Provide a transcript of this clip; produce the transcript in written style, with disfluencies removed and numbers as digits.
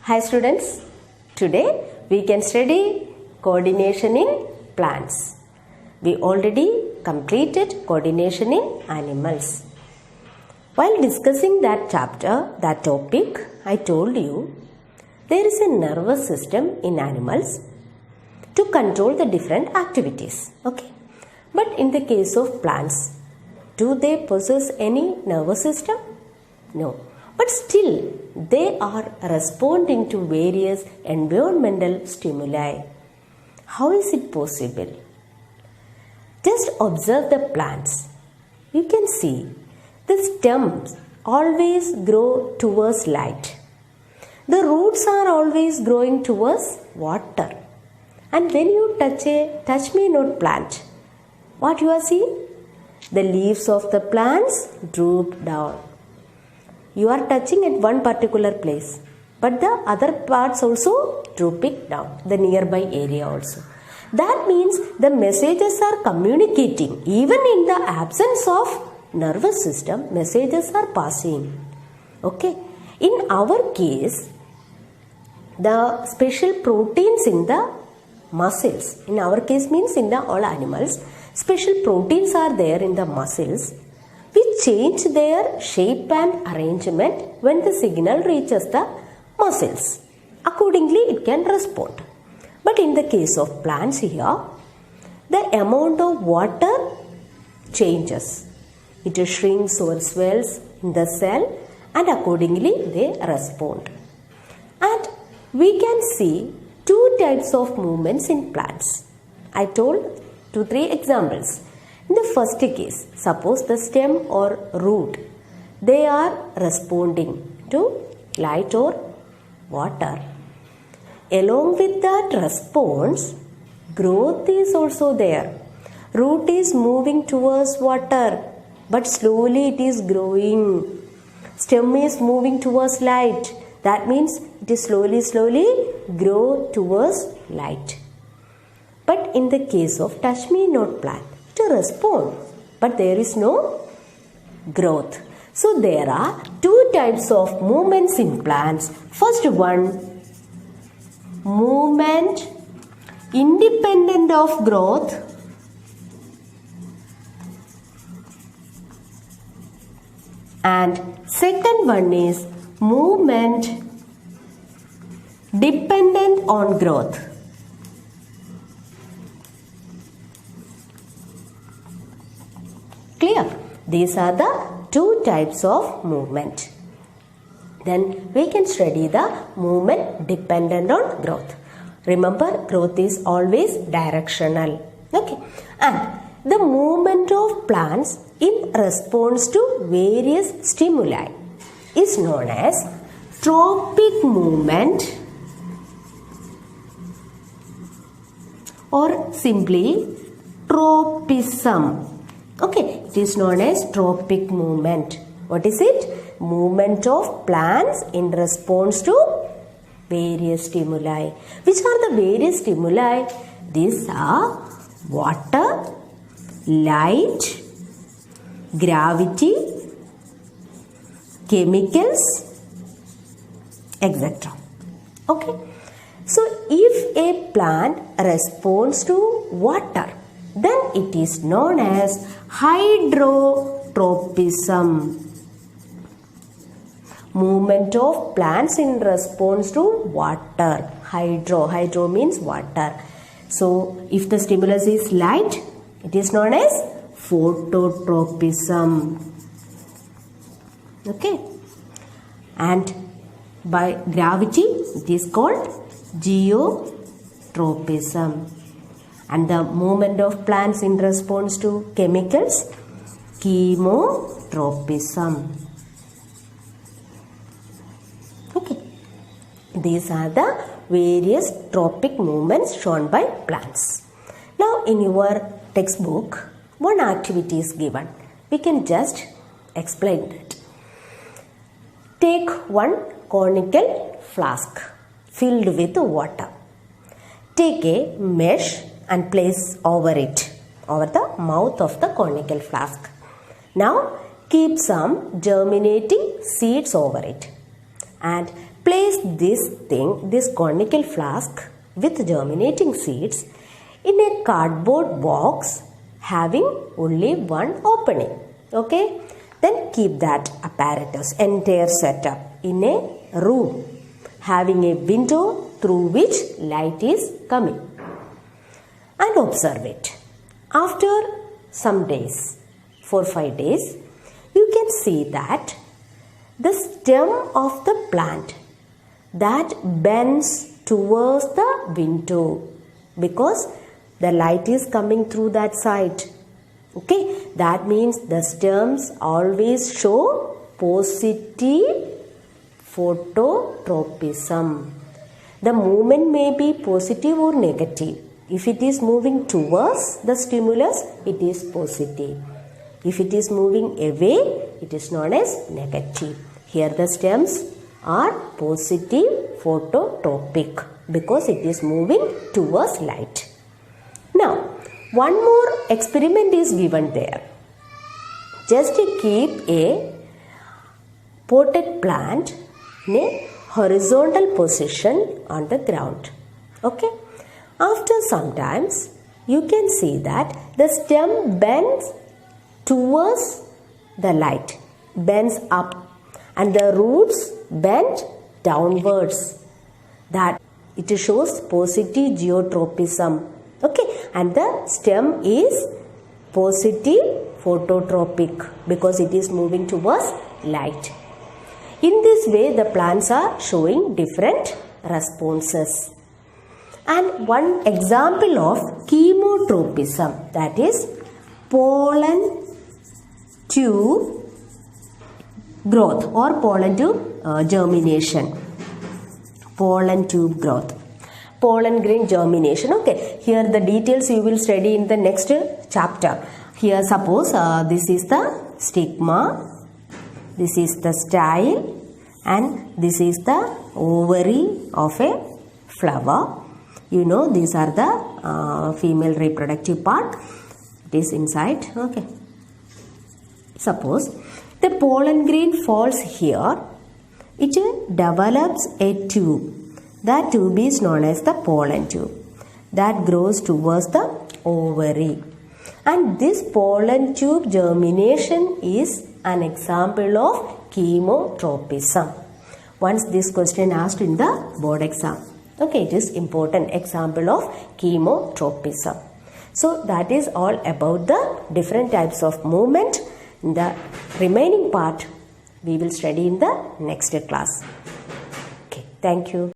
Hi students, today we can study coordination in plants. We already completed coordination in animals. While discussing that chapter, that topic, I told you there is a nervous system in animals to control the different activities. Okay, but in the case of plants, do they possess any nervous system? No. But still, they are responding to various environmental stimuli. How is it possible? Just observe the plants. You can see the stems always grow towards light. The roots are always growing towards water. And when you touch a touch-me-not plant, what you are seeing? The leaves of the plants droop down. You are touching at one particular place, but the other parts also drooping down, the nearby area also. That means the messages are communicating. Even in the absence of nervous system, messages are passing. Okay. In our case, the special proteins in the muscles, in our case means in the all animals, special proteins are there in the muscles, which change their shape and arrangement when the signal reaches the muscles. Accordingly, it can respond. But in the case of plants here, the amount of water changes. It shrinks or swells in the cell and accordingly they respond. And we can see two types of movements in plants. I told 2-3 examples. In the first case, suppose the stem or root, they are responding to light or water. Along with that response, growth is also there. Root is moving towards water, but slowly it is growing. Stem is moving towards light. That means it is slowly grow towards light. But in the case of touch-me-not plant, to respond, but there is no growth. So there are two types of movements in plants. First one, movement independent of growth, and second one is movement dependent on growth. Clear? These are the two types of movement. Then we can study the movement dependent on growth. Remember, growth is always directional. Okay. And the movement of plants in response to various stimuli is known as tropic movement or simply tropism. Okay, it is known as tropic movement. What is it? Movement of plants in response to various stimuli. Which are the various stimuli? These are water, light, gravity, chemicals, etc. Okay. So, if a plant responds to water, then it is known as hydrotropism. Movement of plants in response to water. Hydro means water. So, if the stimulus is light, it is known as phototropism. Okay. And by gravity, it is called geotropism. And the movement of plants in response to chemicals, chemotropism. Okay. These are the various tropic movements shown by plants. Now in your textbook, one activity is given. We can just explain it. Take one conical flask filled with water. Take a mesh and place over it, over the mouth of the conical flask. Now keep some germinating seeds over it and Place this conical flask with germinating seeds in a cardboard box having only one opening. Okay? Then keep that apparatus, entire setup, in a room having a window through which light is coming. And observe it. After some days, 4-5 days, you can see that the stem of the plant that bends towards the window because the light is coming through that side. Okay, that means the stems always show positive phototropism. The movement may be positive or negative. If it is moving towards the stimulus, it is positive. If it is moving away, it is known as negative. Here the stems are positive phototropic because it is moving towards light. Now, one more experiment is given there. Just keep a potted plant in a horizontal position on the ground. Okay? After some times, you can see that the stem bends towards the light, bends up, and the roots bend downwards. That it shows positive geotropism. Okay, and the stem is positive phototropic because it is moving towards light. In this way, the plants are showing different responses. And one example of chemotropism, that is pollen tube growth or pollen tube germination. Pollen tube growth. Pollen grain germination. Okay, here the details you will study in the next chapter. Here suppose this is the stigma, this is the style, and this is the ovary of a flower. You know, these are the female reproductive part. It is inside. Okay. Suppose the pollen grain falls here. It develops a tube. That tube is known as the pollen tube. That grows towards the ovary. And this pollen tube germination is an example of chemotropism. Once this question asked in the board exam. Okay, it is important example of chemotropism. So that is all about the different types of movement. In the remaining part, we will study in the next class. Okay, thank you.